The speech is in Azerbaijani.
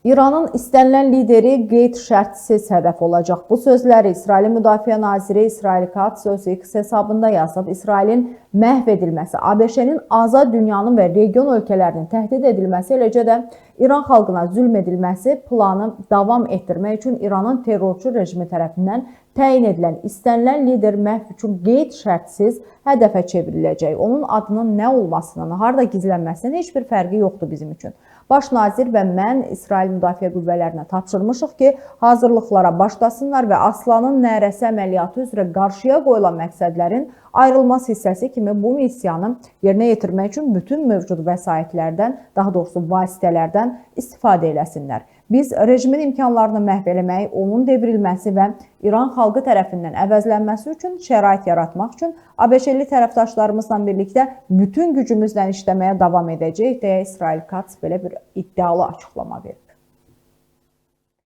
İranın istənilən lideri qeyd-şərtsiz hədəf olacaq. Bu sözləri İsrailin Müdafiə Naziri İsrail Katz öz X hesabında yazıb. İsrailin məhv edilməsi, ABŞ-nin azad dünyanın və region ölkələrinin təhdid edilməsi, eləcə də İran xalqına zülm edilməsi planı davam etdirmək üçün İranın terrorçu rejimi tərəfindən təyin edilən istənilən lider məhv üçün qeyd-şərtsiz hədəfə çevriləcək. Onun adının nə olmasının, harada gizlənməsinin heç bir fərqi yoxdur bizim üçün. Baş nazir və mən İsrail Müdafiə Qüvvələrinə tapşırmışıq ki, hazırlıqlara başlasınlar və Aslanın nərəsi əməliyyatı üzrə qarşıya qoyulan məqsədlərin ayrılmaz hissəsi kimi bu missiyanı yerinə yetirmək üçün bütün mövcud vəsaitlərdən, daha doğrusu vasitələrdən istifadə eləsinlər. Biz rejimin imkanlarını məhv eləməyi, onun devrilməsi və İran xalqı tərəfindən əvəzlənməsi üçün şərait yaratmaq üçün ABŞ-li tərəfdaşlarımızla birlikdə bütün gücümüzlə işləməyə davam edəcəyik deyə İsrail Katz belə bir iddialı açıqlama verib.